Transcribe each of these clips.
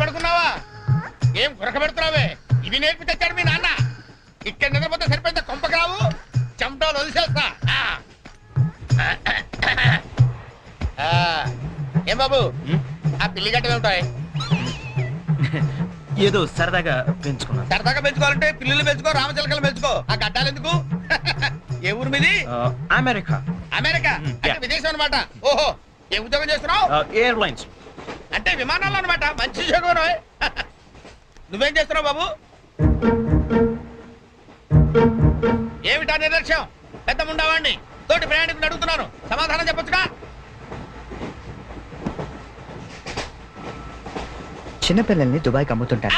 పడుకున్నావా? ఏం గురక పెడుతున్నావే? ఇవి నేర్పి తెచ్చాడు మీ నాన్న. ఇక్కడ నిద్రపోతే సరిపోయింది, కొంపకి రావు, చెమటలు వదిలేస్తా. ఏం బాబు, ఆ పిల్లి గడ్డలు ఉంటాయి? ఏదో సరదాగా పెంచుకున్నా. సరదాగా పెంచుకోవాలంటే పిల్లులు పెంచుకో, రామచిలకలు పెంచుకో. ఆ గడ్డాలు ఎందుకు? ఏ ఊరు మీది? అమెరికా. అమెరికా అంటే విదేశం అనమాట. ఓహో, ఏ ఉద్యోగం చేస్తున్నావు? ఎయిర్లైన్స్ అంటే విమానాలు అనమాట. మంచి ఉద్యోగం. నువ్వేం చేస్తున్నావు బాబు? ఏమిటా నిర్లక్ష్యం? పెద్ద ఉండవాడిని తోటి ప్రయాణికుని అడుగుతున్నాను, సమాధానం చెప్పొచ్చుగా. చిన్నపిల్లల్ని దుబాయ్కి అమ్ముతుంటారు.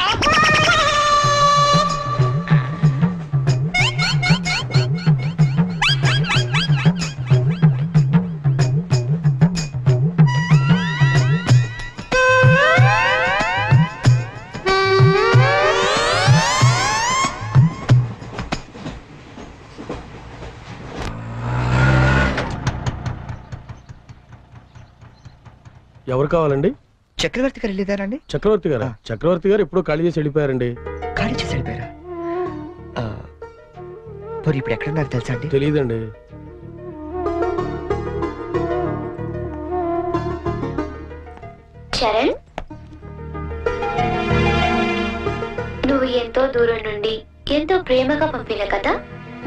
ఎవరు కావాలండి? చక్రవర్తి గారు వెళ్ళేదారండి? చక్రవర్తి గారు? చక్రవర్తి గారు ఎప్పుడో ఖాళీ చేసి వెళ్ళిపోయారండి. ఖాళీ చేసి వెళ్ళిపోయారా? మరి ఇప్పుడు ఎక్కడున్నారు తెలుసా అండి? తెలియదండి. చరణ్, నువ్వు ఎంతో దూరం నుండి ఎంతో ప్రేమగా పంపిన కథ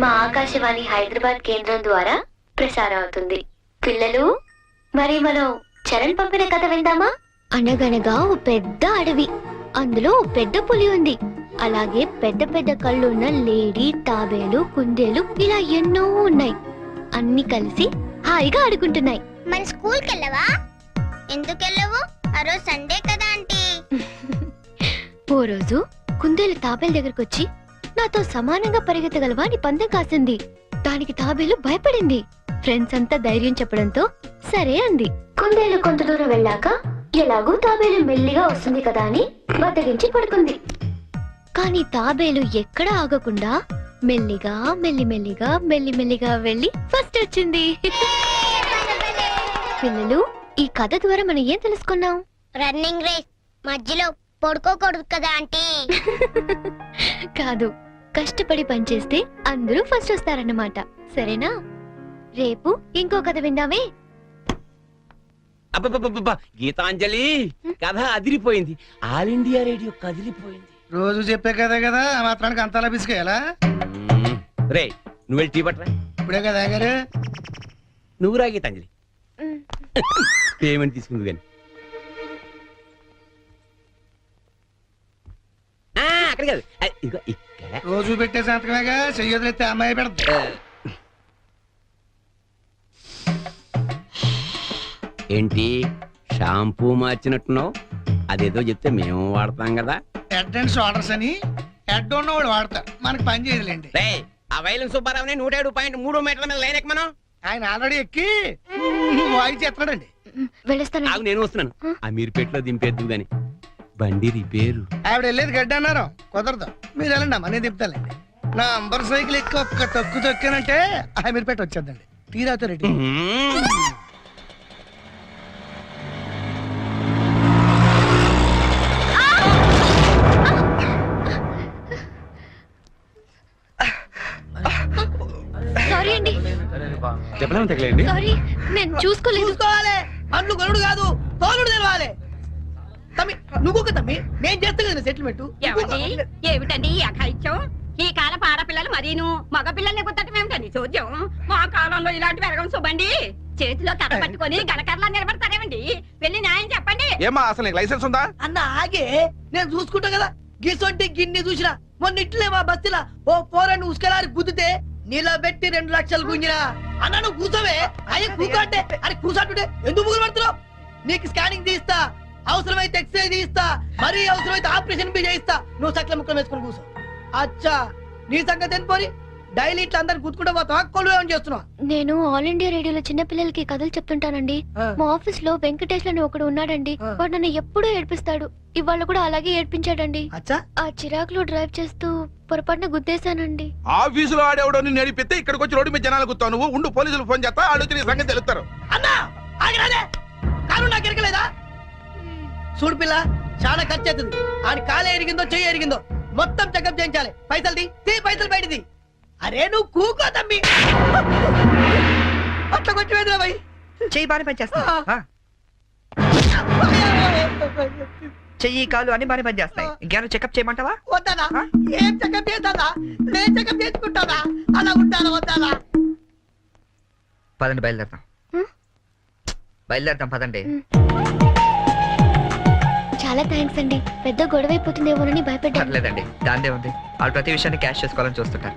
మా ఆకాశవాణి హైదరాబాద్ కేంద్రం ద్వారా ప్రసారం అవుతుంది. పిల్లలు, మరి మనం చరణ్ పంపిన కథ విందామా? అనగనగా ఓ పెద్ద అడవి, అందులో ఓ పెద్ద పులి ఉంది. అలాగే పెద్ద పెద్ద కళ్ళున్న లేడీ, తాబేలు, కుందేలు ఇలా ఎన్నో ఉన్నాయి. అన్ని కలిసి హాయిగా ఆడుకుంటున్నాయి. మన స్కూల్కి వెళ్ళవా? ఎందుకు వెళ్ళవు? ఆ రోజు సండే కదా ఆంటీ. ఓ రోజు కుందేలు తాబేలు దగ్గరకు వచ్చి, నాతో సమానంగా పరిగెత్తగలవా అని పందెం కాసింది. దానికి తాబేలు భయపడింది. ఫ్రెండ్స్ అంతా ధైర్యం చెప్పడంతో సరే అంది. కుందేలు కొంత దూరం వెళ్ళాక ఎలాగూ తాబేలు మెల్లిగా వస్తుంది కదా అని బద్దగించి పడుకుంది. కానీ తాబేలు ఎక్కడా ఆగకుండా మెల్లిగా మెల్లిమెల్లిగా మెల్లిమెల్లిగా వెళ్ళి ఫస్ట్ వచ్చింది. పిల్లలు, ఈ కథ ద్వారా మనం ఏం తెలుసుకున్నాం? రన్నింగ్ రేస్ మధ్యలో పడుకోకూడదు కదా ఆంటీ. కాదు, కష్టపడి పనిచేస్తే అందరూ ఫస్ట్ వస్తారన్నమాట. సరేనా? రేపు ఇంకో కథ విందామే. అబ్బబ్బబ్బబ్బా, గీతాంజలి కథ అదిరిపోయింది. ఆల్ ఇండియా రేడియో కదిలిపోయింది. రోజు చెప్పే కదే కదా, ఆ మాత్రానికి అంతలా బిసికేయాలా? రే, నువ్వు వెళ్ళి టీ పట్టరా. ఇప్పుడే కదా గారు. నువ్వు రా గీతాంజలి. పేమెంట్ తీసుకుంది కానీ అక్కడ కాదు, ఇదిగో ఇక్కడ. రోజు పెట్టే సంతకమేగా, చెయ్యొదిలేస్తే అమ్మాయి పెడతా. ఏంటి షాంపూ మార్చినట్టున్నావు? అదేదో చెప్తే మేము వాడతాం కదా. హెడ్ అండ్ షోల్డర్స్ అని హెడ్ ఉన్నవాడు వాడతారు, మనకి పని చేయదులేండి. రే, ఆ వైలం సుబ్బారావుని 107.3 మీటర్ల మీద లైన్ ఎక్కమను. ఆయన ఆల్రెడీ ఎక్కి వాయిస్ చేస్తున్నాడండి. ఆగు, నేను వస్తున్నాను. ఆ మీరుపేటలో దింపేద్దు గాని బండి రిపేరు. ఆవిడ వెళ్ళేది గడ్డ అన్నారు, కుదరదు. మీరు వెళ్ళండి అమ్మా, నేను దింపుతానండి. నా అంబర్ సైకిల్ ఎక్కి ఒక్క తొక్కానంటే ఆ మీరుపేట వచ్చేద్దండి. తీరాతో రెడ్డి. సారీ అండి, చెప్పలేము తగలేండి. సారీ, నేను చూసుకోలేదు. చూసుకోవాలి, అండ్లు గరుడు కాదు, తోలుడు తెలవాలి. తమ్మి నువ్వు తమ్మి, నేను చేస్తా కదా సెటిల్మెంట్. ఏమిటండి ఈ అఘాయిత్యం? ఈ కాలపు ఆడపిల్లలు మరీను మగ పిల్లల్ని గుర్తటం ఏమిటండి చోద్యం? మా కాలంలో ఇలాంటి వెరగం చూబండి. చేతిలో కర్ర పట్టుకొని గణకర్లా నిలబడతారేమండి? వెళ్ళి న్యాయం చెప్పండి. ఏమా అసలు నీకు లైసెన్స్ ఉందా? అన్న ఆగే, నేను చూసుకుంటా కదా. గిసొంటి గిన్ని చూసినా మొన్న ఇట్లే మా బస్తీలా ఓ పోరని ఉసుకలారి గుద్దితే నిలబెట్టి 2 లక్షలు గుంజినా. అన్న నువ్వు కూర్చోవే. అయ్యే కూర్చో అంటే అరే కూర్చోంటుంటే ఎందుకు ముగ్గురు పడుతున్నావు? నీకు స్కానింగ్ తీస్తా, అవసరమైతే ఎక్స్రే తీస్తా, మరీ అవసరమైతే ఆపరేషన్ బి చేయిస్తా. నువ్వు సకల ముక్కలు వేసుకుని కూర్చో. అచ్చా, నీ సంగతి ఎంత పోరి? డైలీ ఇట్లా అందరు గుర్తుకుంటా పోతావా? కొలువేమని చేస్తున్నావు? నేను ఆల్ ఇండియా రేడియోలో చిన్న పిల్లలకి కథలు చెప్తుంటానండి. మా ఆఫీస్ లో వెంకటేష్ అని ఒకడు ఉన్నాడండి. వాడు నన్ను ఎప్పుడూ ఏడ్పిస్తాడు. ఇవాళ కూడా అలాగే ఏడ్పించాడండి. ఆ చిరాకులో డ్రైవ్ చేస్తూ పొరపాటున గుద్దేశానండి. ఆఫీసులో ఆడేవాడు నడిపితే ఇక్కడికి వచ్చి రోడ్డు మీద జనాలు గుర్తావు. నువ్వు ఉండు, పోలీసులు ఫోన్ చేస్తా, ఆలోచన సంగతి తెలుస్తారు. అన్నా ఆగిరాదే, కారు నాకు ఎరకలేదా? చూడు పిల్ల చాలా ఖర్చు అవుతుంది ఆడి కాలే ఎరిగిందో చెయ్యి ఎరిగిందో మొత్తం చెకప్ చేయించాలి పైసలు తీ పైసలు బయటిది అరే నువ్వు కూకో తమ్మి అట్లా కొంచెం ఎదురా భయ్ చెయ్యి బాగానే పనిచేస్తా చెయ్యి కాలు అన్ని బాగానే పనిచేస్తాయి ఇంకేమైనా చెకప్ చేయమంటావా వద్దానా ఏం చెకప్ చేస్తానా నేను చెకప్ చేసుకుంటానా అలా ఉంటానా వద్దానా పదండి బయలుదేరదాం పదండి చాలా థ్యాంక్స్ అండి. పెద్ద గొడవ అయిపోతుందేమోనని భయపడ్డాను. పర్లేదండి, దాందే ఉంది. వాళ్ళు ప్రతి విషయాన్ని క్యాష్ చేసుకోవాలని చూస్తుంటారు.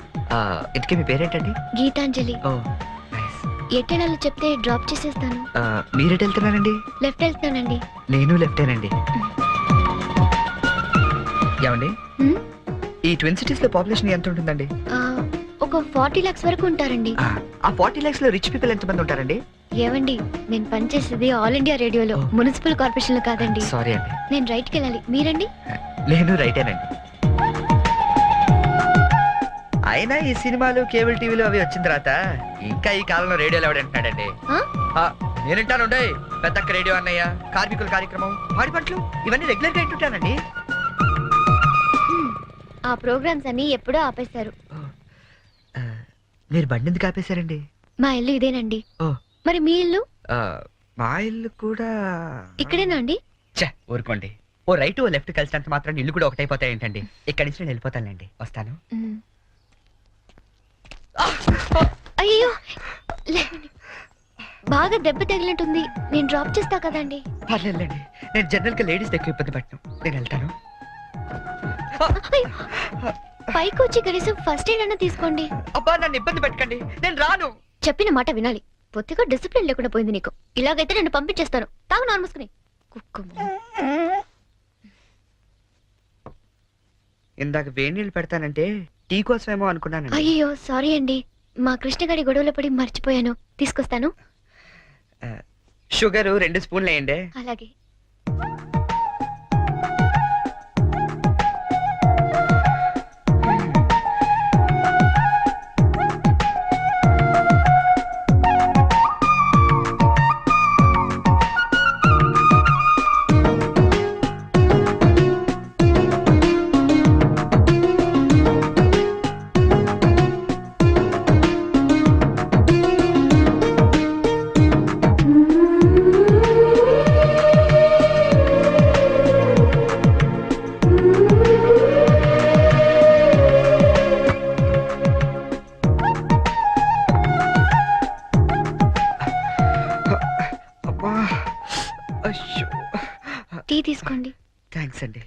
ఇంతకీ మీ పేరేంటండి? గీతాంజలి. ఓ ఎట్టెళ్ళాలో చెప్తే డ్రాప్ చేసేస్తాను. మీరెటు వెళ్తున్నారండి? లెఫ్ట్ వెళ్తానండి. నేను లెఫ్టేనండి. ఏమండి, ఈ ట్విన్ సిటీస్ లో పాపులేషన్ ఎంత ఉంటుందండి? ఒక 40 lakhs వరకు ఉంటారండి. ఆ 40 lakhs లో రిచ్ పీపుల్ ఎంత మంది ఉంటారండి? ఏవండి, నేను పనిచేసేది ఆల్ ఇండియా రేడియోలో, మున్సిపల్ కార్పొరేషన్ లో కాదండి. సారీ అండి. నేను రైట్ కి వెళ్ళాలి, మీరండి? నేను రైటేనండి. అయినా ఈ సినిమాలు కేబుల్ టీవీలు అవి వచ్చిన తర్వాత ఇంకా ఈ కాలంలో రేడియోలో ఎవడంటున్నాడండి? నేనంటాను, పెద్దక్క రేడియో అన్నయ్య, కార్మికుల కార్యక్రమం, పాడి పంటలు, ఇవన్నీ రెగ్యులర్ గా వింటుంటానండి. ఆ ప్రోగ్రామ్స్ అన్ని ఎప్పుడో ఆపేశారు. మీరు బండి ఎందుకు ఆపేశారండి? మా ఇల్లు ఇదేనండి. మరి మీ ఇల్లు? మా ఇల్లు కూడా ఇక్కడేనా అండి? ఊరుకోండి, ఓ రైట్ ఓ లెఫ్ట్ కలిసినంత మాత్రం ఇల్లు కూడా ఒకటైపోతాయి ఏంటండి? ఇక్కడి నుంచి నేను వెళ్ళిపోతానండి, వస్తాను. అయ్యో, బాగా దెబ్బ తగిలినట్టుంది, నేను డ్రాప్ చేస్తా కదండి. పర్లేదండి, నేను జనరల్ గా లేడీస్ ఎక్కువ ఇబ్బంది పట్టను, నేను వెళ్తాను. పైకి వచ్చి కనీసం ఫస్ట్ ఎయిడ్ అన్న తీసుకోండి. అబ్బా, నన్ను ఇబ్బంది పెట్టకండి, నేను రాను. చెప్పిన మాట వినాలి, పొత్తిగా డిసిప్లిన్ లేకుండా పోయింది నీకు. ఇలాగైతే నన్ను పంపించేస్తాను. తాగు నాన్న మూసుకుని. ఇందాక వేడి నీళ్ళు పెడతానంటే టీ కోసమేమో అనుకున్నాను. అయ్యో సారీ అండి, మా కృష్ణగాడి గొడవలో పడి మర్చిపోయాను. తీసుకొస్తాను. షుగర్ 2 స్పూన్లు వేయండి. అలాగే. టీ తీసుకోండి. థ్యాంక్స్ అండి.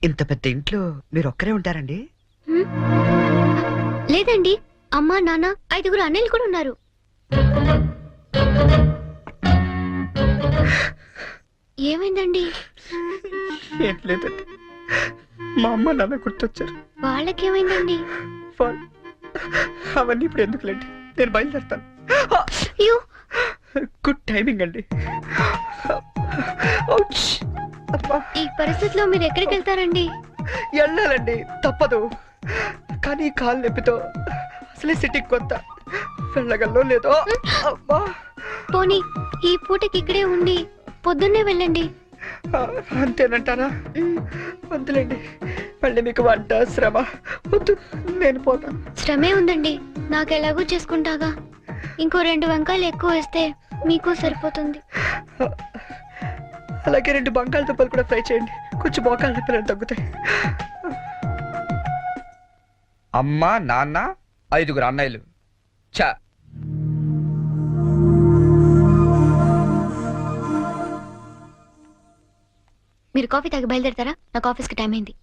ఇంత పెద్ద ఇంట్లో మీరు ఒక్కరే ఉంటారండి? లేదండి, అమ్మా నాన్న 5 అన్నయ్యలు కూడా ఉన్నారు. ఏమైందండి? ఏం లేదండి, మా అమ్మ నాన్న గుర్తొచ్చారు. వాళ్ళకేమైందండి? అవన్నీ ఇప్పుడు ఎందుకులేండి, నేను బయలుదేరుతాను. గుడ్ టైమింగ్ అండి. ఈ పరిస్థితిలో మీరు ఎక్కడికి వెళ్తారండి? వెళ్ళాలండి, తప్పదు. కానీ కాలు నొప్పితో అసలే సిటీకి కొత్త, వెళ్ళగల్లో లేదో. పోనీ ఈ పూటకి ఇక్కడే ఉండి పొద్దున్నే వెళ్ళండి. అంతేనంటారా? వద్దులేండి, మళ్ళీ మీకు వంట శ్రమ వద్దు, నేను పోతాను. శ్రమే ఉందండి, నాకెలాగూ చేసుకుంటాగా. ఇంకో 2 వంకాయలు ఎక్కువ వేస్తే మీకు సరిపోతుంది. అలాగే 2 బంగాళదుంపలు కూడా ఫ్రై చేయండి, కొంచెం మోకాళ్ళ నొప్పులు తగ్గుతాయి. అమ్మ నాన్న 5 అన్నయ్యలు. చా మీరు కాఫీ తాగి బయలుదేరతారా? నాకు ఆఫీస్కి టైం అయింది.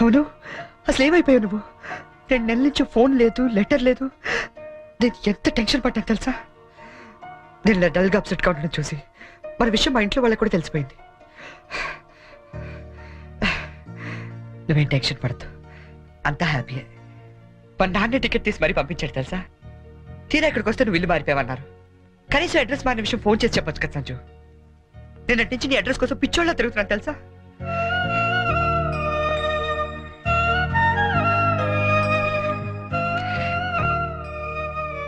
అవును, అసలు ఏమైపోయావు నువ్వు? 2 నెలల నుంచి ఫోన్ లేదు, లెటర్ లేదు. నేను ఎంత టెన్షన్ పడ్డాను తెలుసా? నేను డల్గా అప్సెట్గా ఉండడం చూసి మన విషయం మా ఇంట్లో వాళ్ళకి కూడా తెలిసిపోయింది. నువ్వేం టెన్షన్ పడద్దు, అంతా హ్యాపీయే. మా నాన్న టికెట్ తీసి మరీ పంపించాడు తెలుసా? తీరా ఇక్కడికి వస్తే నువ్వు ఇల్లు మారిపోయావన్నారు. కనీసం అడ్రస్ మారిన విషయం ఫోన్ చేసి చెప్పొచ్చు కదా సంజు. నేను అటు నుంచి నీ అడ్రస్ కోసం పిచ్చోళ్ళ తిరుగుతున్నాను తెలుసా?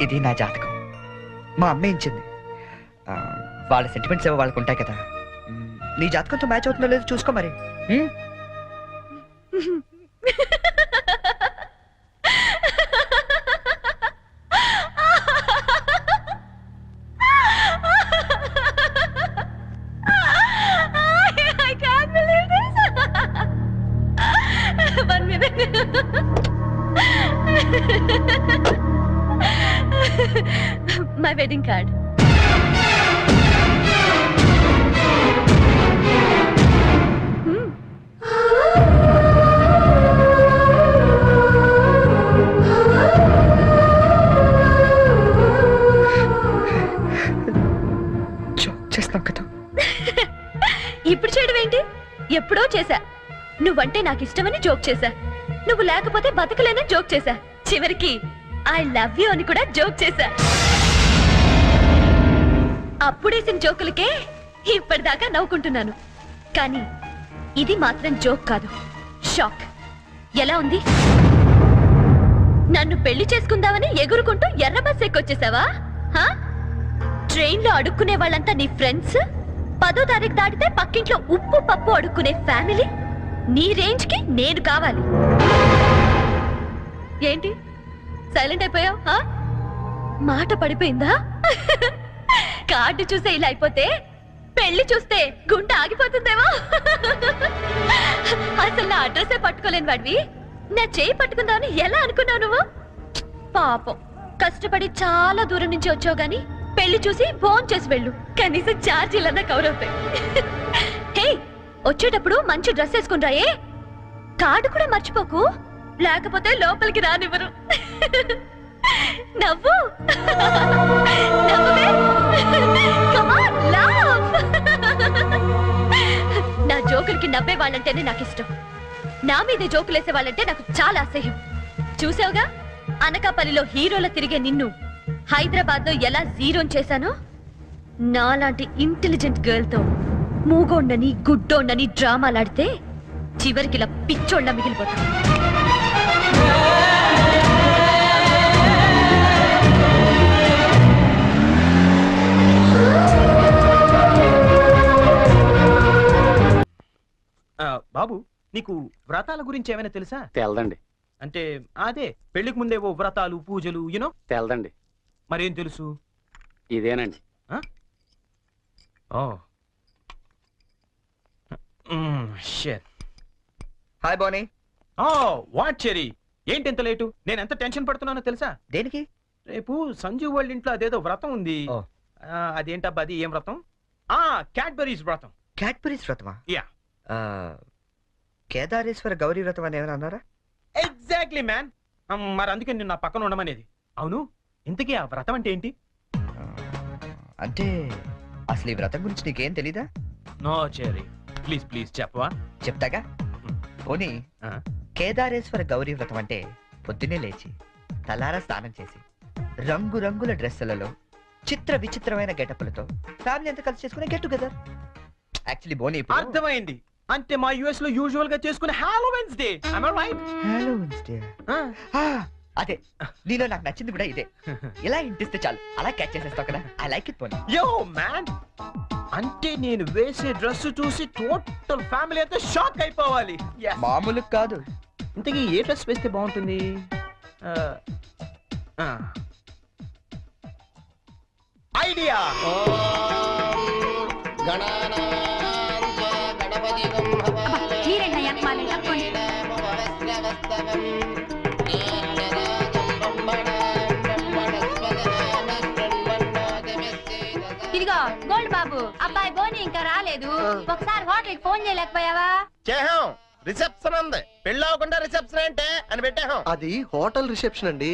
ఇది నా జాతకం, మా అమ్మ ఇచ్చింది. వాళ్ళ సెంటిమెంట్స్ ఏవో వాళ్ళకు ఉంటాయి కదా. నీ జాతకంతో మ్యాచ్ అవుతుందో లేదో చూసుకో మరి. My wedding card. చేస్తాం కదా. ఇప్పుడు చేయడం ఏంటి? ఎప్పుడో చేశా. నువ్వంటే నాకు ఇష్టమని జోక్ చేశా. నువ్వు లేకపోతే బతకలేనని జోక్ చేశా. చివరికి ఐ లవ్ యూ అని కూడా జోక్ చేశా. అప్పుడేసిన జోకులకే ఇప్పటిదాకా నవ్వుకుంటున్నాను. కానీ ఇది మాత్రం జోక్ కాదు, షాక్. ఎలా ఉంది? నన్ను పెళ్లి చేసుకుందామని ఎగురుకుంటూ ఎర్ర బస్ ఎక్కొచ్చేసావా? ట్రైన్ లో అడుక్కునే వాళ్ళంతా నీ ఫ్రెండ్స్, 10వ తారీఖు దాటితే పక్కింట్లో ఉప్పు పప్పు అడుక్కునే ఫ్యామిలీ. నీ రేంజ్ కి నేను కావాలి. ఏంటి సైలెంట్ అయిపోయావు? మాట పడిపోయిందా? కార్డు చూసే ఇలా అయిపోతే పెళ్లి చూస్తే గుండె ఆగిపోతుందేమో. అసలు నా అడ్రస్సే పట్టుకోలేని వాడివి నా చేయి పట్టుకుందామని ఎలా అనుకున్నావు నువ్వు? పాపం, కష్టపడి చాలా దూరం నుంచి వచ్చావు గాని పెళ్లి చూసి ఫోన్ చేసి వెళ్ళు, కనీసం ఛార్జీలన్నా కవర్ అవుతాయి. హే, వచ్చేటప్పుడు మంచి డ్రెస్ వేసుకుని రాయే. కార్డు కూడా మర్చిపోకు, లేకపోతే లోపలికి రానివ్వరు. నవ్వు, నవ్వే. Come on, laugh. నా జోకులకి నవ్వే వాళ్ళంటేనే నాకు ఇష్టం. నా మీద జోకులేసే వాళ్ళంటే నాకు చాలా అసహ్యం. చూసావుగా, అనకాపల్లిలో హీరోల తిరిగే నిన్ను హైదరాబాద్ లో ఎలా జీరోన్ చేశానో, నాలాంటి ఇంటెలిజెంట్ గర్ల్ తో మూగోండని గుడ్డోండని డ్రామాలాడితే చివరికి ఇలా పిచ్చోళ్ళ మిగిలిపోతా. బాబు, నీకు వ్రతాల గురించి ఏమైనా తెలుసా? తెలదండి. అంటే అదే పెళ్లికి ముందేవో వ్రతాలు పూజలు యూనో. తెలదండి. మరేం తెలుసు? ఇదేనండి. హాయ్ బోనీ. వాట్ చెరీ, ఏంటి ఎంత లేటు? నేను ఎంత టెన్షన్ పడుతున్నానో తెలుసా? దేనికి? రేపు సంజు వాళ్ళ ఇంట్లో అదేదో వ్రతం ఉంది. అదేంటబ్బా, అది ఏం వ్రతం? క్యాడ్బరీస్ వ్రతం. క్యాడ్బరీస్ వ్రతమా? యా. కేదారేశ్వర గౌరీ వ్రతం అని ఏమైనా అన్నారా? Exactly man. మరి అందుకే నేను నా పక్కన ఉండమనేది. అవును, ఇంతకీ ఆ వ్రతం అంటే ఏంటి? అంటే అసలు ఈ వ్రతం గురించి నీకేం తెలీదా? నో చెరీ, ప్లీజ్ ప్లీజ్ చెప్పవా? చెప్తాగా. పోనీ, కేదారేశ్వర గౌరీ వ్రతం అంటే పొద్దున్నే లేచి తలారా స్నానం చేసి రంగురంగుల డ్రెస్సులలో చిత్ర విచిత్రమైన గెటప్లతో ఫ్యామిలీ అంతా కలిసి చేసుకునే గెట్ టుగెదర్. యాక్చువల్లీ బోనీ, అర్థమైంది. అంటే మా యుఎస్ లో యూజువల్ గా చేసుకునే Halloweens day. am I right? Halloweens day. అదే, నీలో నాకు నచ్చింది కూడా ఇదే. ఇలా ఇంటిస్తే చాలు, అలా క్యాచ్ చేసేస్తావు కదా. ఐ లైక్ ఇట్ పోనీ. యో మ్యాన్, అంటే నేను వేసే డ్రెస్ చూసి టోటల్ ఫ్యామిలీ అంతా షాక్ అయిపోవాలి. మామూలు కాదు. ఇంతకీ ఏ డ్రెస్ వేస్తే బాగుంటుంది? ఐడియా. ఇదిగో గోల్డ్ బాబు, అబ్బాయి బోని ఇంకా రాలేదు. ఒకసారి హోటల్ కి ఫోన్ చేయలేకపోయావా? చేహాం, రిసెప్షన్ ఉంది. పెళ్లి అవ్వకుండా రిసెప్షన్ అంటే అని పెట్టాం. అది హోటల్ రిసెప్షన్ అండి.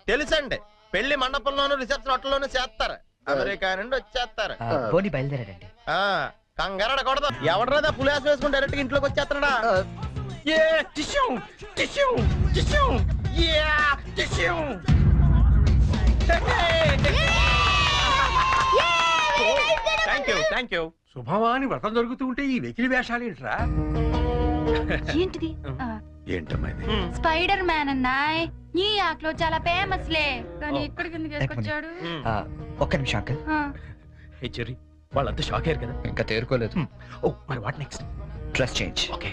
తెలుసండి, పెళ్లి మండపంలోను రిసెప్షన్ హోటల్లోనూ చేస్తారు. అమెరికా నుండి వచ్చేస్తారు. పోనీ బయలుదేరాడండి. కంగారడకూడదు. ఎవడరా పులిహాస వేసుకుని డైరెక్ట్ గా ఇంట్లోకి వచ్చేస్తున్నాడా? Thank you. శుభవాని వ్రతం జరుగుతూ ఉంటే ఈ వెకిలి వేషాలు ఏంట్రా? ఏంటిది ఏంటమ్మా ఇది? స్పైడర్ మ్యాన్ అన్నాయ్. ఈ ఆటలో చాలా ఫేమస్ లే, కానీ ఇక్కడికి ఎందుకు వేసుకొచ్చాడు? ఒక్క నిమిషం అంకల్. హే చెర్రీ, వాళ్ళంతా షాక్ అయ్యారు కదా. ఇంకా తేరుకోలేదు. ఓ మరి what next? Dress change. Okay.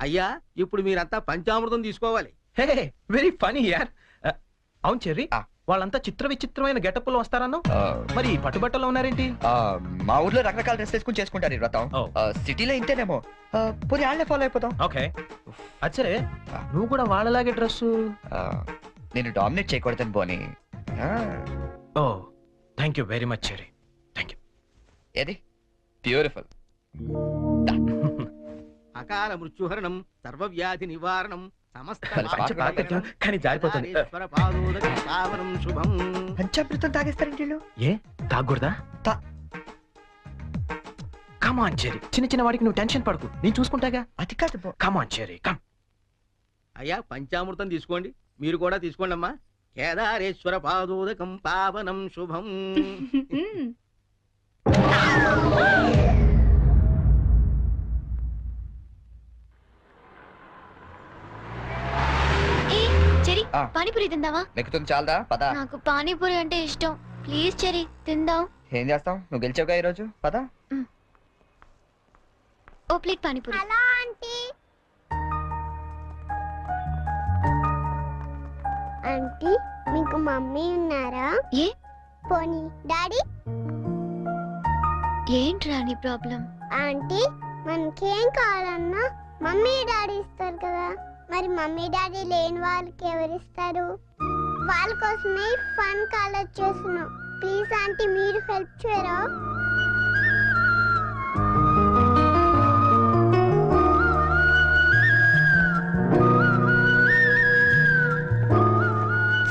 అయ్యా ఇప్పుడు మీరంతా పంచామృతం తీసుకోవాలి. హే వెరీ ఫనీ యార్. అవును చెర్రీ, ఆ. వాళ్ళంతా చిత్ర విచిత్రమైన గెటప్ లో వస్తారన్నా. మరి పట్టుబట్టలో ఉన్నారేంటి? మా ఊర్లో రకరకాల డ్రెస్ వేసుకుని చేసుకుంటారు ఈ వ్రతం. ఓ. సిటీలో ఇంతేనేమో. పోనీ వాళ్ళే ఫాలో అయిపోతాం. ఓకే. అచ్చరే, నువ్వు కూడా వాళ్ళలాగే డ్రెస్. నేను డామినేట్ చేయకూడదని పోనీ. Oh thank you very much Cherry. Thank you. ఏది బ్యూటిఫుల్. అకాల మృత్యుహరణం, సర్వవ్యాధి నివారణం, సమస్త కానీ జారిపోతుంది. పావనం శుభం. పంచామృతం తాగేస్తారండి వీళ్ళు. ఏ తాగకూడదా? కమాన్ చెర్రీ, చిన్న చిన్న వాడికి నువ్వు టెన్షన్ పడకు, నేను చూసుకుంటాగా. అది కాదు. కమాన్ చెర్రీ, కమ్. అయ్యా పంచామృతం తీసుకోండి, మీరు కూడా తీసుకోండి అమ్మా. కేదారేశ్వర పాదోదకం పావనం శుభం. చెరి, ఆ. పానీపూరి తిందావా? నెక్కుతుంది చాలదా? పద. నాకు పానీపూరి అంటే ఇష్టం. ప్లీజ్ చెరి, తిందాం. ఏం చేస్తాం, నువ్వు గెలిచావుగా ఈ రోజు. పద. ఓ plate panipuri. Hello aunty. Aunty మీకు మమ్మీ ఉన్నారా? ఏ పోనీ డాడీ? ఏంట్రా నీ ప్రాబ్లం? ఆంటీ మనకేం కావాలన్నా మమ్మీ డాడీ ఇస్తారు కదా, మరి మమ్మీ డాడీ లేని వాళ్ళకి ఎవరిస్తారు? వాళ్ళ కోసమే ఫన్ కాలేజ్ చేస్తున్నాం. ప్లీజ్ ఆంటీ మీరు హెల్ప్ చేయరా?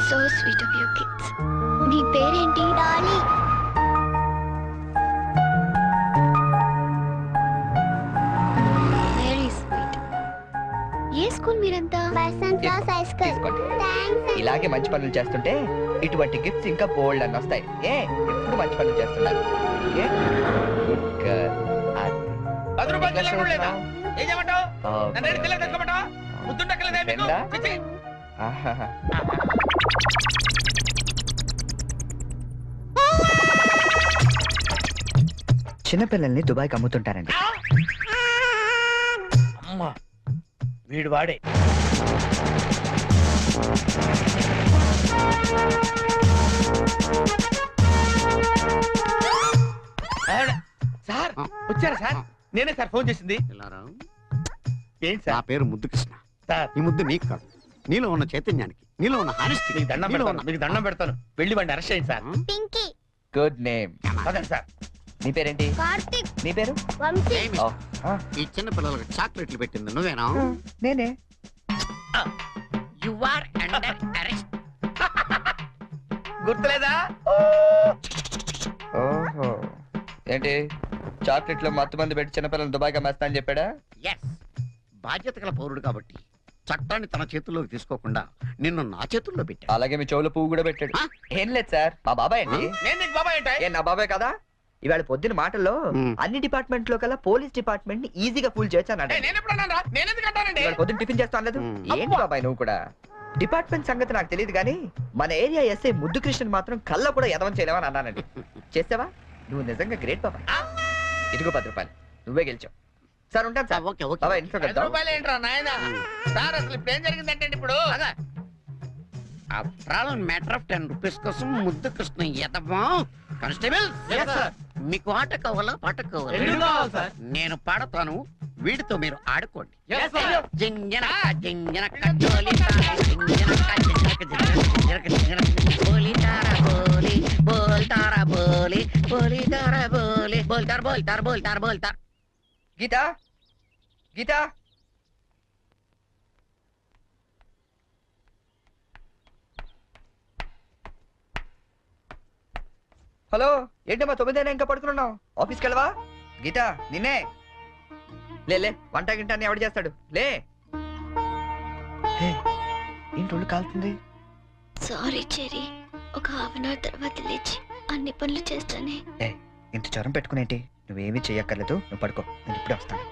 So sweet of you kids. నీ పేరేంటి? డాలీ. Very sweet. ఏ స్కూల్ మీరంతా? Basanth Rao high school. తీసుకోండి. థాంక్స్. ఇలాగే మంచి పనులు చేస్తుంటే ఇటువంటి గిఫ్ట్స్ ఇంకా బోల్డ్ అని వస్తాయి. ఎప్పుడు మంచి పనులు చేస్తున్నారు. ఏ? Good girl. అది. 10 రూపాయలు చిల్లర కూడా లేదా? ఏం చేయమంటావు? ఆ, నన్ను ఏడు చిల్లర తెచ్చుకోమంటావా? ముద్దుండక్కలేదా మీకు? రెండా? చిచ్చి. ఆహాహా. చిన్నపిల్లల్ని దుబాయ్కి అమ్ముతుంటారండి. అమ్మా వీడు వాడే. సార్ వచ్చారా సార్? నేనే సార్ ఫోన్ చేసింది. ఏంటి నా సార్? పేరు ముద్దు కృష్ణ. సార్ ఈ ముద్దు నీకు కాదు, నీలో ఉన్న చైతన్యానికి, నీలో ఉన్న హానెస్టీ. మీకు దండం పెడతాను, మీకు దండం పెడతాను. వెళ్ళి వాడిని అరెస్ట్ చేయండి సార్. పింకీ. Good name. అదండి సార్. నీ పేరేంటి? కార్తిక్. నీ పేరు? వంశీ. ఓ, ఆ, ఈ చిన్న పిల్లలకు చాక్లెట్లు పెట్టింది నువ్వేనా? నేనే. You are under arrest. గుర్తులేదా? ఓహో, ఏంటి చాక్లెట్లు మత్తు మంది పెట్టి చిన్నపిల్లలు దుబాయ్కి అమ్మేస్తా అని చెప్పాడా? ఎస్, బాధ్యత గల పౌరుడు కాబట్టి చట్టాన్ని తన చేతుల్లోకి తీసుకోకుండా నిన్ను నా చేతుల్లో పెట్టా. అలాగే మీ చెవులో పువ్వు కూడా పెట్టాడు. ఏం లేదు సార్, మా బాబాయ్ అండి. నేను నీకు బాబాయ్ ఏంటి? ఏ నా బాబాయ్ కదా? ఇవాళ పొద్దున మాటల్లో అన్ని డిపార్ట్మెంట్ లో కల్లా పోలీస్ డిపార్ట్మెంట్ ని ఈజీగా ఫుల్ చేయొచ్చాను. నేను ఎప్పుడు అన్నాను రా? నేను ఎందుకు అంటానండి? ఇవాళ పొద్దున టిఫిన్ చేస్తాను లేదు. ఏంటి బాబాయ్ నువ్వు కూడా? డిపార్ట్మెంట్ సంగతి నాకు తెలియదు కానీ మన ఏరియా ఎస్ఐ ముద్దు కృష్ణ మాత్రం కళ్ళ కూడా ఎదవం చేయలేవని అన్నానండి. చేసావా? నువ్వు నిజంగా గ్రేట్ బాబాయ్. ఇదిగో 10 రూపాయలు, నువ్వే గెలిచావు. సార్ ఉంటాను సార్. Okay okay. బాబాయ్ ఇంట్లో 10 కలుద్దాం. రూపాయలు ఏంట్రా నాయనా? సార్ అసలు ఇప్పుడు ఏం జరిగిందంటే ఇప్పుడు మ్యాటర్ ఆఫ్ 10 రూపీస్ కోసం ముద్దు కృష్ణ ఎదవా. కానిస్టేబుల్ మీకు ఆట కావాలా పాట కావాలా? రెండు కావాలి సార్. నేను పాడతాను, వీడితో మీరు ఆడుకోండి. Yes, sir. జింజనక జింజనక జోలితార, జింజనక జింజనక జింజనక జింజనక జింజనక బోలితార బోలి బోల్తార టర్బోల్ టర్బోల్ టర్బోల్ గీత గీత హలో ఏంటమ్మా 9 ఇంకా పడుకున్నావు? ఆఫీస్కి వెళ్ళవా? గీత నిన్నే లే వంట గింట అని ఎవడు చేస్తాడు? లే ఏంటి ఒళ్ళు కాలుతుంది? సారీ చెరీ, ఒక హాఫ్ అన్ అవర్ తర్వాత లేచి అన్ని పనులు చేస్తానే. ఇంత జ్వరం పెట్టుకునేంటి? నువ్వేమీ చెయ్యక్కర్లేదు, నువ్వు పడుకో, నేను ఇప్పుడే వస్తాను.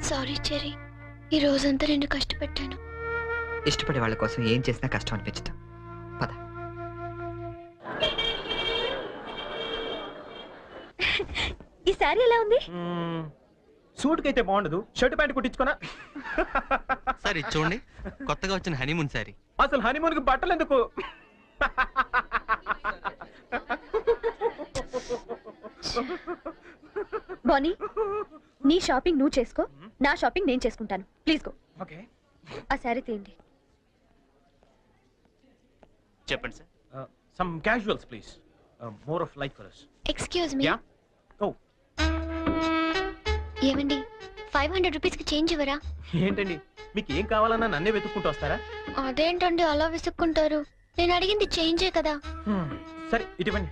సారీ చెరీ, ఈ రోజంతా నిన్ను కష్టపెట్టాను. ఇష్టపడే వాళ్ళ కోసం ఏం చేసినా కష్టం అనిపించదు. పద. ఈ సారీ ఎలా ఉంది? సూట్ కైతే బాగుండదు, షర్ట్ ప్యాంట్ కుట్టించుకోనా? సార్ ఇది చూడండి, కొత్తగా వచ్చిన హనీమూన్ సారీ. అసలు హనీమూన్ కి బట్టలు ఎందుకు? బానీ, నీ షాపింగ్ నువ్వు చేసుకో, నా షాపింగ్ నేను చేసుకుంటాను. Please go. ఓకే, ఆ సారీ తీయండి. చెప్పండి sir. Some casuals please, more of like for us. Excuse me. Yeah. Oh, ఏమండి, 500 రూపీస్ కి చేంజ్ ఇవ్వరా? ఏంటండి మీకు ఏం కావాలన్నా నన్నే వెతుక్కుంటూ వస్తారా? అదేంటండి అలా విసుక్కుంటారు? నేను అడిగింది చేంజే కదా. సరే ఇటువంటి.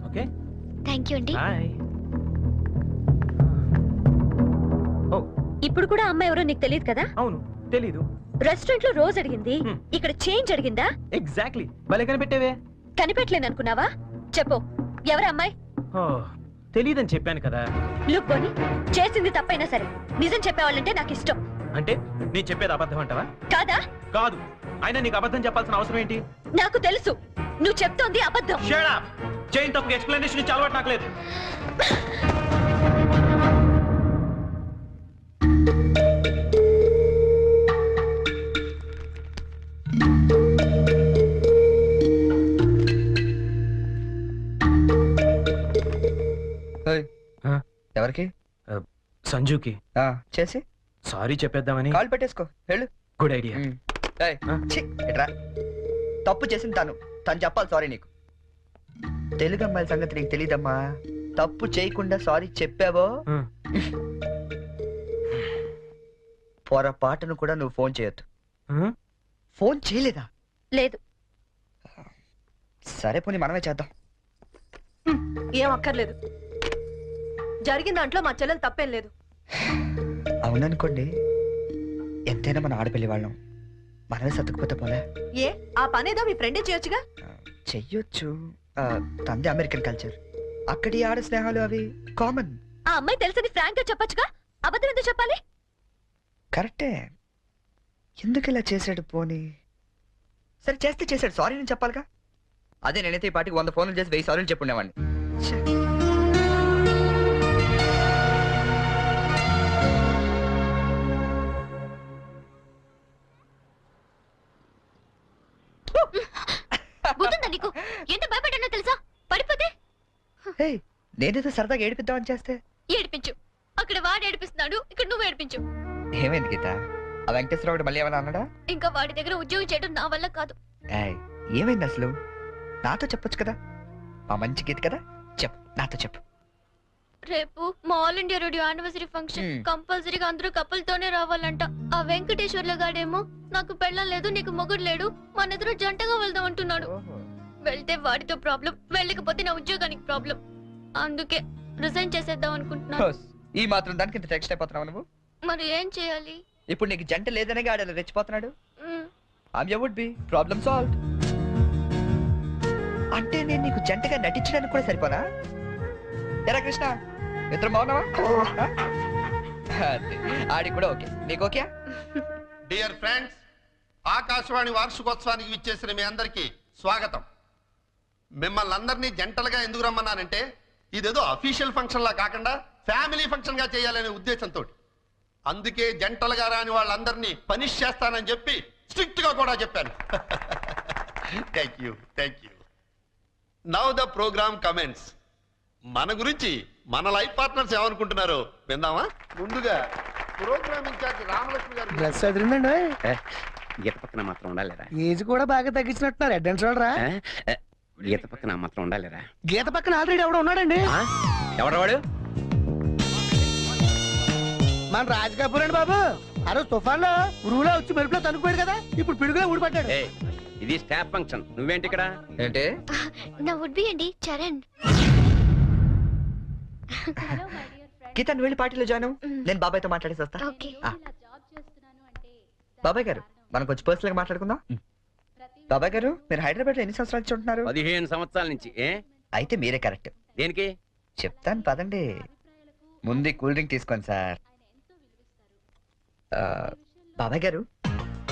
ఓకే, థ్యాంక్ యూ అండి. బాయ్. ఓ, ఇప్పుడు కూడా అమ్మాయి ఎవరో నీకు తెలియదు కదా? అవును తెలీదు. రెస్టారెంట్ లో రోజు అడిగింది, ఇక్కడ చేంజ్ అడిగిందా? ఎగ్జాక్ట్లీ, భలే కనిపెట్టేవే. కనిపెట్టలేను అనుకున్నావా? చెప్పు, ఎవరు అమ్మాయి? తెలీదని చెప్పాను కదా. లుక్ బోని, చేసింది తప్పైనా సరే నిజం చెప్పేవాళ్ళంటే నాకు ఇష్టం. అంటే నేను చెప్పేది అబద్ధం అంటావా? కాదా? కాదు. అయినా నీకు అబద్ధం చెప్పాల్సిన అవసరం ఏంటి? నాకు తెలుసు నువ్వు చెప్తోంది అబద్ధం. Shut up! చైన్ తప్పుకి ఎక్స్ప్లెనేషన్ ఇచ్చి అలవాటు నాకు లేదు. ఎవరికి? సంజుకి చేసి సారీ చెప్పేద్దామని. కాల్ పెట్టేసుకో, వెళ్ళు. Good idea. ఎట్రా, తప్పు చేసింది తను చెప్పాలి సారీ నీకు. తెలుగు అమ్మాయిల సంగతి నీకు తెలీదమ్మా. తప్పు చేయకుండా సారీ చెప్పావో పొరపాటును కూడా నువ్వు ఫోన్ చేయొద్దు. ఫోన్ చేయలేదా? లేదు. సరే పోనీ మనమే చేద్దాం. ఏం అక్కర్లేదు, జరిగిన దాంట్లో మా చెల్లెలు తప్పేం లేదు. అవుననుకోండి, ఎంతైనా మన ఆడపిల్లి వాళ్ళం, మనమే సర్దుకుపోతే పోలే. ఏ, ఆ పనేదో మీ ఫ్రెండే చేయొచ్చుగా. చెయ్యొచ్చు, తంది అమెరికన్ కల్చర్, అక్కడి ఆడ స్నేహాలు అవి కామన్. ఆ అమ్మాయి తెలుసని ఫ్రాంక్ గా చెప్పొచ్చుగా, అబద్ధం ఎందుకు చెప్పాలి? కరెక్టే, ఎందుకు ఇలా చేశాడు? పోనీ సరే చేస్తే చేశాడు, సారీ నేను చెప్పాలిగా. అదే నేనైతే ఈ పాటికి 100 ఫోన్లు చేసి 1000 సారీలు చెప్పుండేవాడిని. బుద్ధుందా నీకు? ఎంత భయపడ్డానో తెలుసా? పడిపోతే నేనేదో సరదాగా ఏడిపిద్దామని చేస్తే. ఏడిపించు. అక్కడ వాడు ఏడిపిస్తున్నాడు, ఇక్కడ నువ్వు ఏడిపించు. ఏమైంది గీత? ఆ వెంకటేశ్వరరావు మళ్ళీ ఏమన్నా అన్నాడా? ఇంకా వాడి దగ్గర ఉద్యోగం చేయడం నా వల్ల కాదు. ఏమైంది అసలు? నాతో చెప్పొచ్చు కదా, మా మంచి గీత కదా. చెప్పు, నాతో చెప్పు. రేపు మా all India radio anniversary function, కంపల్సరీగా అందరూ కపుల్తోనే రావాలంట. ఆ వెంకటేశ్వర్ల గాడేమో నాకు పెళ్ళం లేదు, నీకు మొగుడు లేడు, మన ఇద్దరు జంటగా వెళ్దాం అంటున్నాడు. వెళ్తే వాడితో ప్రాబ్లం, వెళ్ళకపోతే నా ఉద్యోగానికి ప్రాబ్లం. అందుకే రిజైన్ చేసేద్దాం అనుకుంటున్నాను. ఈ మాత్రం దానికి ఇంత టెన్షన్ అయిపోతున్నావు నువ్వు? మరి ఏం చేయాలి? ఇప్పుడు నీకు జంట లేదనే గాడలా రెచ్చిపోతున్నాడు. I would be problem solved. అంటే నేను నీకు జంటగా నటించడానికి కూడా సరిపోనా? ఎరా కృష్ణ, ఇద్దరు బాగున్నావా? ఆడి కూడా ఓకే, నీకు ఓకే? డియర్ ఫ్రెండ్స్, ఆకాశవాణి వార్షికోత్సవానికి విచ్చేసిన మీ అందరికీ స్వాగతం. మిమ్మల్ని అందరినీ జంటలుగా ఎందుకు రమ్మన్నానంటే ఇదేదో అఫీషియల్ ఫంక్షన్ లా కాకుండా ఫ్యామిలీ ఫంక్షన్ గా చేయాలనే ఉద్దేశంతో. అందుకే జంటలుగా రాని వాళ్ళందరినీ పనిష్ చేస్తానని చెప్పి స్ట్రిక్ట్ గా కూడా చెప్పాను. Thank you. Now the program comments. మన గురించి మన లైఫ్ పార్ట్నర్స్ ఏమనుకుంటున్నారో విందామా? ముందుగా ప్రోగ్రామ్ ఇన్ఛార్జ్ రామలక్ష్మి గారు. డ్రెస్ అదిరిందండి. గీత పక్కన మాత్రం ఉండాలిరా. ఏజ్ కూడా బాగా తగ్గించినట్టున్నారు. అడ్వాన్స్ చూడరా. గీత పక్కన మాత్రం ఉండాలిరా. గీత పక్కన ఆల్రెడీ ఎవడో ఉన్నాడండి. ఎవరు వాడు? మన రాజ్ కపూర్ అండి బాబు. ఆ రోజు తుఫాన్ లో ఉరువులో వచ్చి మెరుపులో తనుకుపోయాడు కదా, ఇప్పుడు పిడుగులో ఊడిపడ్డాడు. ఇది స్టాఫ్ ఫంక్షన్, నువ్వేంటి ఇక్కడ? ఏంటి? నా వుడ్ బి అండి చరణ్. గీత నువ్వు వెళ్ళి పార్టీలో జాయిన్ అవ్వు. నేను బాబాయ్తో మాట్లాడేసి వస్తా. ఓకే. బాబాయ్ గారు మనం కొంచెం పర్సనల్ గా మాట్లాడుకుందాం. బాబాయ్ గారు మీరు హైదరాబాద్ లో ఎన్ని సంవత్సరాల నుంచి ఉంటున్నారు? 15 సంవత్సరాల నుంచి. అయితే మీరే కరెక్ట్. దేనికి? చెప్తాను పదండి. ముందు కూల్ డ్రింక్ తీసుకోండి సార్. బాబాయ్ గారు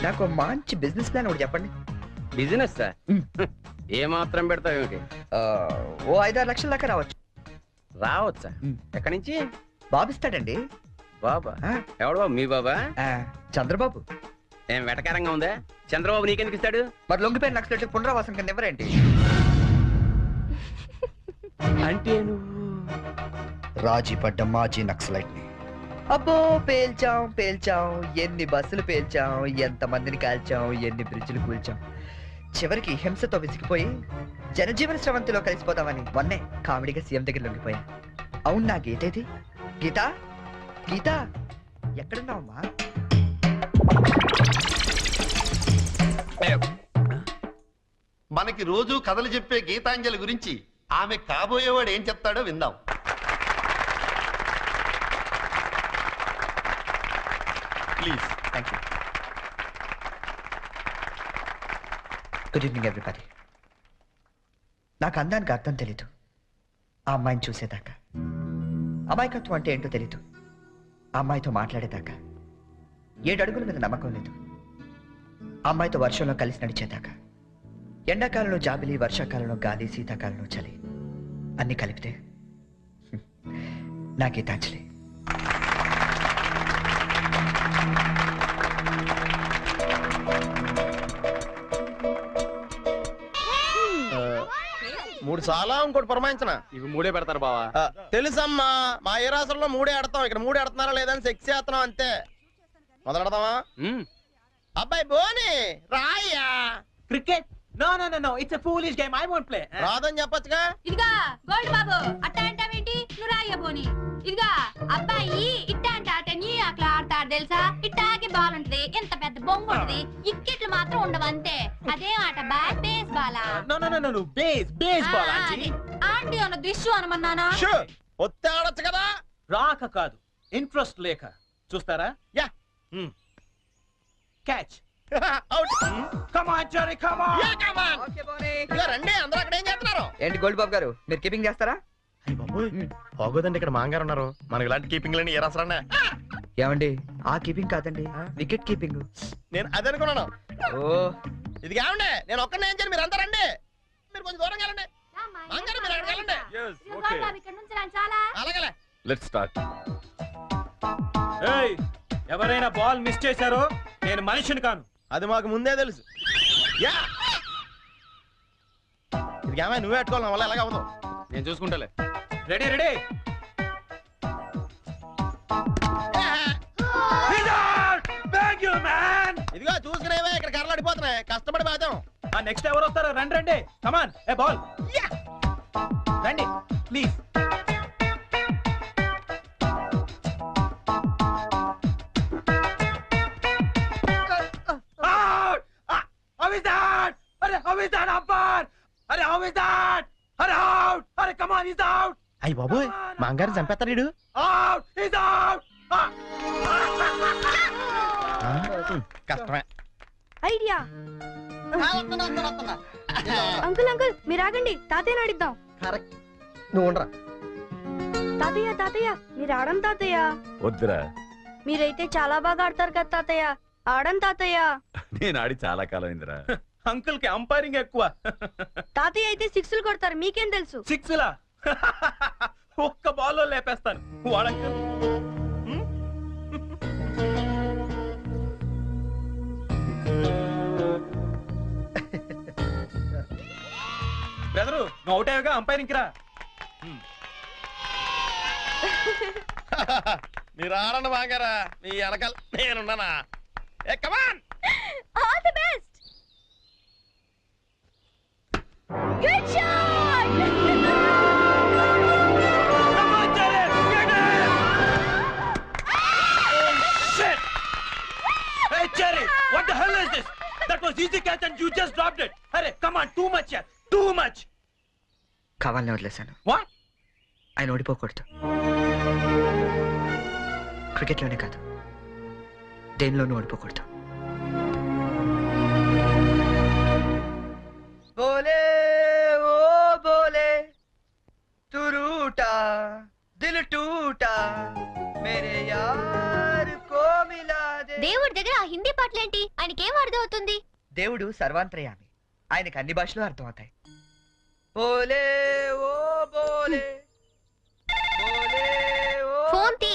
నాకు మంచి బిజినెస్ ప్లాన్ ఒకటి చెప్పండి. బిజినెస్ ఏ మాత్రం పెడతావు ఏమిటి? ఓ 5-6 లక్షల దాకా రావచ్చు. రావచ్చా? ఎక్కడి నుంచి? బాబిస్తాడండి. బాబా? ఎవడు బాబు? మీ బాబా? చంద్రబాబు. ఏం వెటకారంగా ఉందా? చంద్రబాబు నీకెందుకు ఇస్తాడు? మరి లొంగిపోయిన నక్సలైట్ పునరావాసం కింద ఎవరేంటి? అంటే నువ్వు రాజీ పడ్డ మాజీ నక్సలైట్ ని. అబ్బో పేల్చాం. ఎన్ని బస్సులు పేల్చాం, ఎంత మందిని కాల్చాం, ఎన్ని బ్రిడ్జిలు కూల్చాం. చివరికి హింసతో విసిగిపోయి జనజీవన స్రవంతిలో కలిసిపోతామని మొన్నే కామెడీగా సీఎం దగ్గర లొంగిపోయా. అవును నా గీతేది? గీత ఎక్కడున్నావమ్మా? మనకి రోజు కథలు చెప్పే గీతాంజలి గురించి ఆమె కాబోయేవాడు ఏం చెప్తాడో విందాం. Please. Thank you. Good evening everybody. నాకు అందానికి అర్థం తెలీదు. ఆ అమ్మాయిని చూసేదాకా, అమాయకత్వం అంటే ఏంటో తెలీదు. ఆ అమ్మాయితో మాట్లాడేదాకా 7 అడుగుల మీద నమ్మకం లేదు. ఆ అమ్మాయితో వర్షంలో కలిసి నడిచేదాకా, ఎండాకాలంలో జాబిలి, వర్షాకాలంలో గాలి, శీతాకాలంలో చలి అన్ని కలిపితే నా గీతాంజలి. మూడు చాలా ఇంకోటి పురమాయించనా? ఇవి 3 పెడతారు బావా. తెలుసమ్మా, మా ఏ రాష్ట్రంలో 3 ఆడతాం, ఇక్కడ 3 ఆడుతున్నారా లేదని సెక్స్ చేస్తున్నాం అంతే. మొదలెడదామా? అబ్బాయి బోని రాయ్యా. Cricket? No. It's a foolish game. I won't play. రాదని చెప్పొచ్చుగా. ఇదిగా గోల్డ్ బాబు అట్ట అంటావేంటి? నువ్వు రాయబోని. ఇదిగా అబ్బాయి ఇట్ట అంటే ఆట నీ అట్లా ఆడతాడు తెలుసా? ఇట్టాకి బాల్ ఉంటది, ఎంత పెద్ద బొంగు ఉంటది, ఇక్కెట్లు మాత్రం ఉండవు అంతే. అదేం ఆట? Base Bala? No. Base ball, auntie. Aunty అన్న దిష్యు అనమన్నానా? ఒత్తి ఆడొచ్చు కదా. రాక కాదు, ఇంట్రెస్ట్ లేక. చూస్తారా? Yeah. Catch. Out. Come on, Jerry, come on. Yeah, come on. ఇదిగో రండి, అందరూ అక్కడ ఏం చేస్తున్నారు? ఏంటి గోల్డ్ బాబు గారు మీరు కీపింగ్ చేస్తారా? బాగోదండి, ఇక్కడ మాంగారు ఉన్నారు. మనకి ఇలాంటి కీపింగ్ లేని ఏ రాసరా? ఏమండి ఆ కీపింగ్ కాదండి, వికెట్ కీపింగ్. నేను అదే అనుకున్నాను. ఓ ఇది కావండి, నేను ఒక్కనే ఏం చేయను, మీరు అంతా రండి. మీరు కొంచెం దూరం వెళ్ళండి. మాంగారు మీరు అక్కడికి వెళ్ళండి. గోల్డ్ బాబు ఇక్కడ నుంచి రండి చాలా. అలాగే. Let's start. ఏయ్, ఎవరైనా బాల్ మిస్ చేశారో నేను మనిషిని కాను. అది మాకు ముందే తెలుసు. యా. ఇది ఏమై నువ్వే పెట్టుకోవాలి, వల్ల ఎలాగ అవ్వదు. నేను చూసుకుంటాలే. రెడీ. ఇదిగో చూసుకునేవే, ఇక్కడ కర్రలు అడిపోతున్నాయి, కష్టపడి బాధ్యం. నెక్స్ట్ ఎవరు వస్తారో? రండి. కమాన్, ఏ బాల్ రండి ప్లీజ్. అయ్యి బాబోయ్, మాంగారు చంపేస్తాడు. కష్టమే. ఐడియా. అంకుల్ మీరు ఆగండి, తాతయ్య అడిద్దాం. కరెక్ట్, నువ్వు ఉండరా. తాతయ్య మీరు ఆడం తాతయ్య. వద్దురా, మీరైతే చాలా బాగా ఆడతారు కదా తాతయ్య. ఆడం తాతయ్య. నేను ఆడి చాలా కాలం అయిందిరా. అంకుల్ కి అంపైరింగ్ ఎక్కువ. తాతయ్య అయితే సిక్స్లు కొడతారు, మీకేం తెలుసు? సిక్స్లా? ఒక్క బాల్లో లేపేస్తాను వాడంకుల్. బ్రదరు నువ్వు అవుట్ అయ్యాగా అంపైరింగ్ రా. మీరు ఆడండి బాగారా, మీ వెనకాల నేనున్నానా. Hey come on, all the best. Good shot. Hey Cherry, what the hell is this? That was easy catch and you just dropped it. Hurry, come on, too much yaar, too much. కావాలని వదిలేశాను. What? ఆయన ఓడిపోకూడదు. క్రికెట్లోనే కాదు, దేనిలోనూ ఓడిపోకూడదు. బోలే ఓ బోలే తు రూటా దిల్ టూటా మేరే యార్ కో మిలా they. దేవుడి దగ్గర ఆ హిందీ పాటలేంటి? ఆయనకేం అర్థం అవుతుంది? దేవుడు సర్వాంతర్యామి, ఆయనకి అన్ని భాషలు అర్థం అవుతాయి. బోలే ఓ బోలే బోలే ఓ ఫోన్ తీ.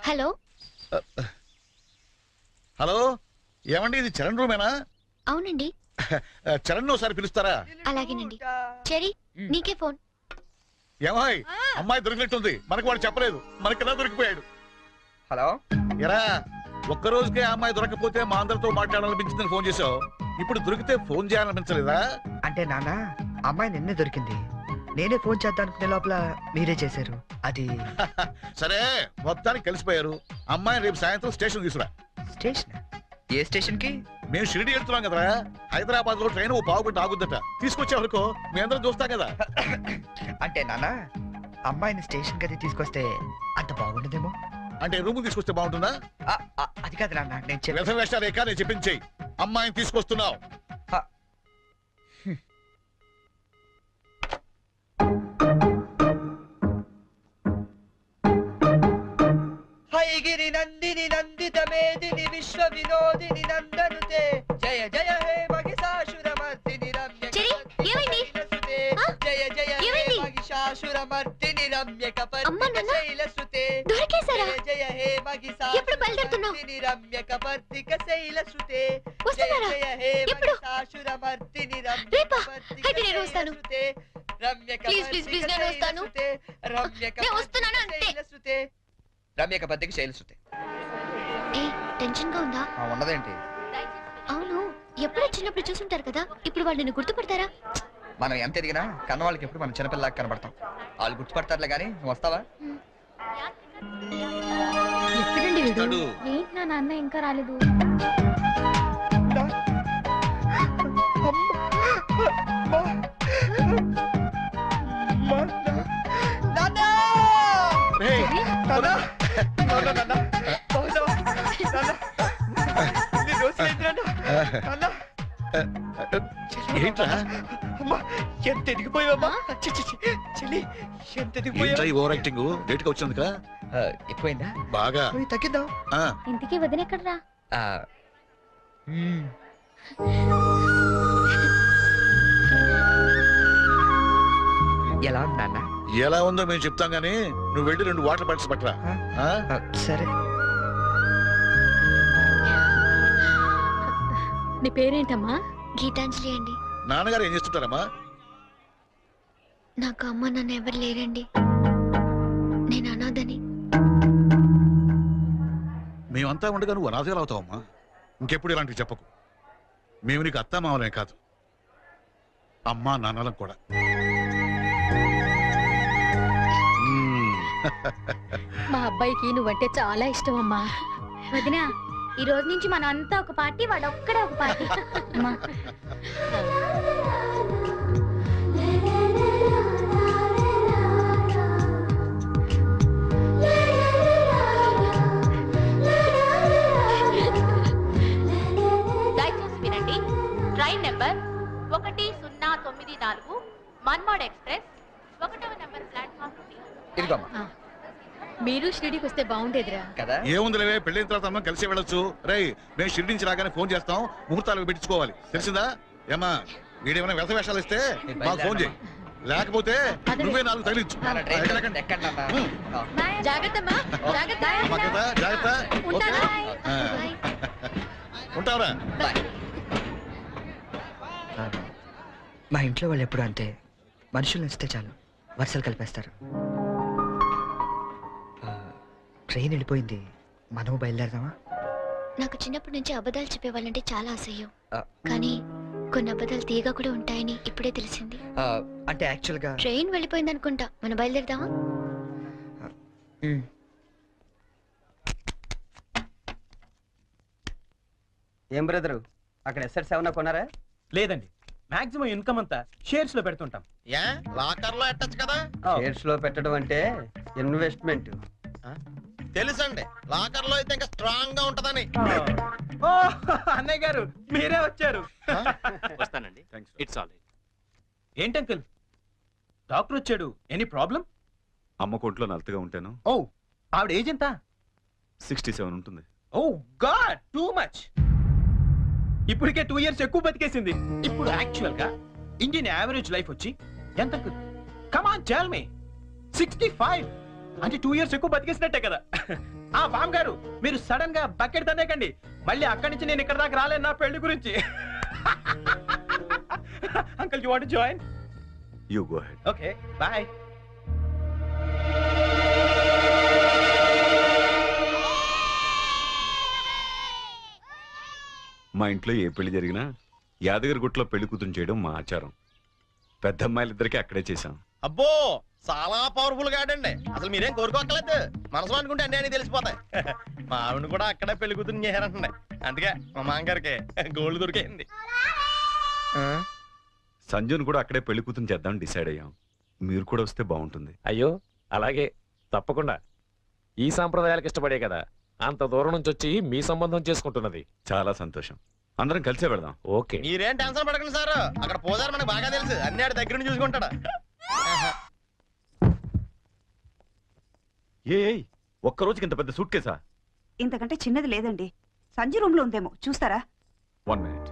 హలో హలో, ఏమండి ఇది చరణ్ రూమేనా? అవునండి. చరణ్ ఒకసారి పిలుస్తారా? అలాగేనండి. చెరీ, నీకే ఫోన్. ఏమాయ్, అమ్మాయి దొరికినట్టుంది, మనకు వాడు చెప్పలేదు, మనకిలా దొరికిపోయాడు. హలో, ఎరా ఒక్క రోజుకే అమ్మాయి దొరకపోతే మా అందరితో మాట్లాడాలనిపించిందని ఫోన్ చేసావు, ఇప్పుడు దొరికితే ఫోన్ చేయాలనిపించలేదా? అంటే నాన్న, అమ్మాయి నిన్నే దొరికింది, నేనే ఫోన్ చేద్దాం అనుకునే లోపల మీరే చేశారు. అది సరే, మొత్తానికి కలిసిపోయారు. అమ్మాయిని రేపు సాయంత్రం స్టేషన్ తీసుకురా. స్టేషన్? ఏ స్టేషన్ కి? మేము షిరిడి వెళ్తున్నాం కదరా, హైదరాబాద్ లో ట్రైన్ ఓ పావు గంట ఆగుద్దట, తీసుకొచ్చే వరకు మీ అందరం చూస్తాం కదా. అంటే నాన్న, అమ్మాయిని స్టేషన్ గది తీసుకొస్తే అంత బాగుండదేమో. అంటే రూమ్ తీసుకొస్తే బాగుంటుందా? అది కాదు నాన్న, నేను వేషాలేక నేను చెప్పించేయి. అమ్మాయిని తీసుకొస్తున్నావు. హైగిరి నందిని నందిత మేదిని విశ్వ వినోదిని నందనుతే జయ జయ హే మహిషాసురమర్దిని రమ్య. జయ జయ హే మహిషాసురమర్దిని రమ్య కపర్దిక శైలసుతే. జయ జయ హే మహిషాసురమర్దిని రమ్య కపర్దిక శైలసుతే. జయ జయ హే మహిషాసురమర్దిని రమ్య కపర్దిక శైలసుతే. రమ్య కపర్దిక శైలసుతే. రమ్య కపర్దిక శైలసుతే. రమ్యక బద్దకి శైలసుతే. టెన్షన్ గా ఉందా? ఉన్నదేంటి? అవును, ఎప్పుడో చిన్నప్పుడు చూసుంటారు కదా, ఇప్పుడు వాళ్ళు నిన్ను గుర్తుపడతారా? మనం ఎంత ఎదిగినా కన్న వాళ్ళకి ఎప్పుడు మనం చిన్నపిల్లలాగా కనబడతాం. వాళ్ళు గుర్తుపడతారులే గానీ, నువ్వు వస్తావా? ఎప్పుడండి వీడు? ఏంటి నా నాన్న ఇంకా రాలేదు? ఎంత ఎదిగిపోయావమ్మా చెల్లి, ఎంత ఎదిగిపోయావు. ఓవర్ యాక్టింగ్ లేట్ గా వచ్చినందుక ఎక్కువైందా? బాగా తగ్గిద్దాం. ఇంటికి వదినెక్కడరా? ఎలా ఉంది నాన్న? ఎలా ఉందో మేము చెప్తాం గానీ నువ్వు వెళ్ళి 2 వాటర్ బాటిల్స్ పట్టరా. సరే. నీ పేరేంటమ్మా? గీతాంజలి అండి. నాన్నగారు ఏం చేస్తుంటారమ్మా? నాకు అమ్మ నాన్న ఎవరు లేరండి, నేను అనాథని. మేమంతా ఉండగా నువ్వు అనాథలు అవుతావమ్మా. ఇంకెప్పుడు ఇలాంటివి చెప్పకు. మేము నీకు అత్తా మామలే కాదు, అమ్మా నాన్నలం కూడా. మా అబ్బాయికి నువ్వంటే చాలా ఇష్టం అమ్మా. వదినా, ఈ రోజు నుంచి మనం అంతా ఒక పార్టీ, వాడు ఒక్కడే ఒక పార్టీ. దయచేసి వినండి, ట్రైన్ నెంబర్ 1094 మన్మాడ్ ఎక్స్ప్రెస్ 1వ నెంబర్ ప్లాట్ఫామ్ నుండి. ఇదిగోమ్మా. మీరు షిరిడీకి వస్తే బాగుండేదిరా కదా ఏముంది లేవే పెళ్ళైన తర్వాత అందరం కలిసి వెళ్ళొచ్చు. రై మేము షిరిడి నుంచి రాగానే ఫోన్ చేస్తాం, ముహూర్తాలు పెట్టించుకోవాలి. తెలిసిందా? ఏమా వీడేమైనా వ్యస వేషాలు ఇస్తే మాకు ఫోన్ చేయి, లేకపోతే నువ్వే 4 తగిలించు. జాగ్రత్తమ్మా జాగ్రత్త జాగ్రత్త. ఉంటావరా? మా ఇంట్లో వాళ్ళు ఎప్పుడు అంతే, మనుషులు నచ్చితే చాలు వరుసలు కలిపేస్తారు. ట్రైన్ వెళ్ళిపోయింది, మనం బయలుదేరదామా? నాకు చిన్నప్పటి నుంచి అబద్ధాలు చెప్పేవాళ్ళంటే చాలా అసహ్యం, కానీ కొన్ని అబద్ధాలు తీయగా కూడా ఉంటాయని ఇప్పుడే తెలిసింది. అంటే యాక్చువల్ గా ట్రైన్ వెళ్ళిపోయింది అనుకుంటా, మనం బయలుదేరదామా? ఏం బ్రదరు, అక్కడ ఎస్ఎట్స్ ఏమన్నా కొన్నారా? లేదండి, మాక్సిమం ఇన్కమ్ అంతా షేర్స్ లో పెడుతుంటాం. లాకర్ లో ఎట్టచ్చు కదా? షేర్స్ లో పెట్టడం అంటే ఇన్వెస్ట్మెంట్. తెలుసండి, లాకర్ లో అయితే ఇంకా స్ట్రాంగ్ గా ఉంటదని. ఓ అన్నయ్య గారు మీరే వచ్చారు. వస్తానండి. It's all right. ఏంటి అంకుల్, డాక్టర్ వచ్చాడు, ఎనీ ప్రాబ్లం? అమ్మ కొంట్లో నలతగా ఉంటాను. ఓ ఆవిడ ఏజ్ ఎంత? 67 ఉంటుంది. ఓ గాడ్, టూ మచ్. ఇప్పటికే 2 years ఎక్కువ బతికేసింది. ఇప్పుడు యాక్చువల్ గా ఇండియన్ యావరేజ్ లైఫ్ వచ్చి ఎంత? Come on tell me. 65 అంటే 2 years ఎక్కువ బతికేసినట్టే కదా. ఆ బామ్ గారు, మీరు సడన్ గా బకెట్ తనేకండి, మళ్ళీ అక్కడి నుంచి నేను ఇక్కడ దాకా రాలేను నా పెళ్లి గురించి. Uncle you want to join? You go head. Okay by. మా ఇంట్లో ఏ పెళ్లి జరిగినా యాదగిరి గుట్లో పెళ్లి కూతురు చేయడం మా ఆచారం. పెద్ద అమ్మాయిలిద్దరికి అక్కడే చేశాం. అబ్బో చాలా పవర్ఫుల్ గాడండి, అసలు మీరేం కోరుకోక్కర్లేదు. మనసులో అనుకుంటే అన్నీ అని తెలిసిపోతాయి. మా ఆవిడ కూడా అక్కడే పెళ్లి కూతురు చేశారంటండి, అందుకే మా మామగారికి గోల్డ్ దొరికింది. సంజున్ కూడా అక్కడే పెళ్లి కూతురు చేద్దామని డిసైడ్ అయ్యాం. మీరు కూడా వస్తే బాగుంటుంది. అయ్యో అలాగే, తప్పకుండా. ఈ సాంప్రదాయాలకు ఇష్టపడే కదా అంత దూరం నుంచి వచ్చి మీ సంబంధం చేసుకుంటున్నది. చాలా సంతోషం, అందరం కలిసే వెళదాం. ఓకే. మీరేం టెన్షన్ పడకండి సార్, అక్కడ పోదారు మనకు బాగా తెలుసు, అన్ని ఆడి దగ్గర నుంచి చూసుకుంటాడు. ఒక్క రోజుకి ఇంత పెద్ద సూట్ కేసా? ఇంతకంటే చిన్నది లేదండి, సంజు రూమ్ లో ఉందేమో చూస్తారా? 1 minute.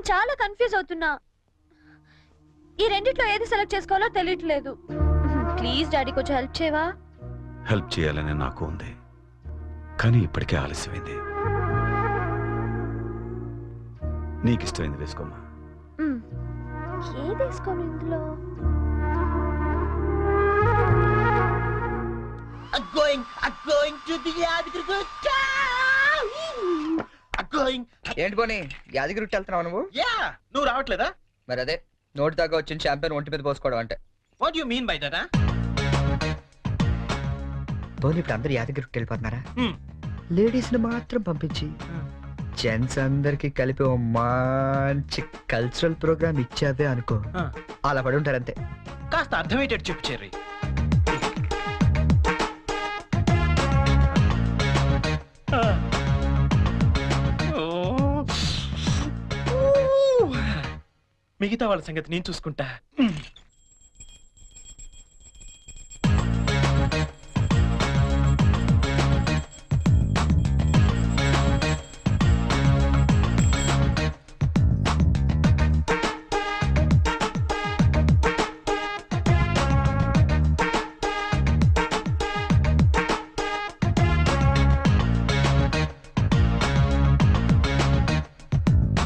చాలా కన్ఫ్యూజ్ అవుతున్నా, ఈ రెండిట్లో ఏది సెలెక్ట్ చేసుకోవాలో తెలియట్లేదు. ప్లీజ్ డాడీ కొంచెం హెల్ప్ చేయవా? హెల్ప్ చేయాలని నాకు ఉంది, కానీ ఇప్పటికే ఆలస్యమైంది. నీకు ఇష్టమైంది వేసుకోమ్మా. ఏది వేసుకోను ఇందులో? ఏంటి పోనీ యాదగిరి వెళ్తున్నావు నువ్వు? నువ్వు రావట్లేదా? మరి అదే నోటి దాకా వచ్చిన చాంపియన్ ఒంటి మీద పోసుకోవడం అంటే. What you mean by that? పోనీ ఇప్పుడు అందరు యాదగిరి వెళ్ళిపోతున్నారా? లేడీస్ ని మాత్రం పంపించి జెంట్స్ అందరికి కలిపి ఓ మంచి కల్చరల్ ప్రోగ్రామ్ ఇచ్చావే అనుకో, అలా పడి ఉంటారంతే. కాస్త అర్థమయ్యేటట్టు చెప్పు చెర్రీ. మిగతా వాళ్ళ సంగతి నేను చూసుకుంటా.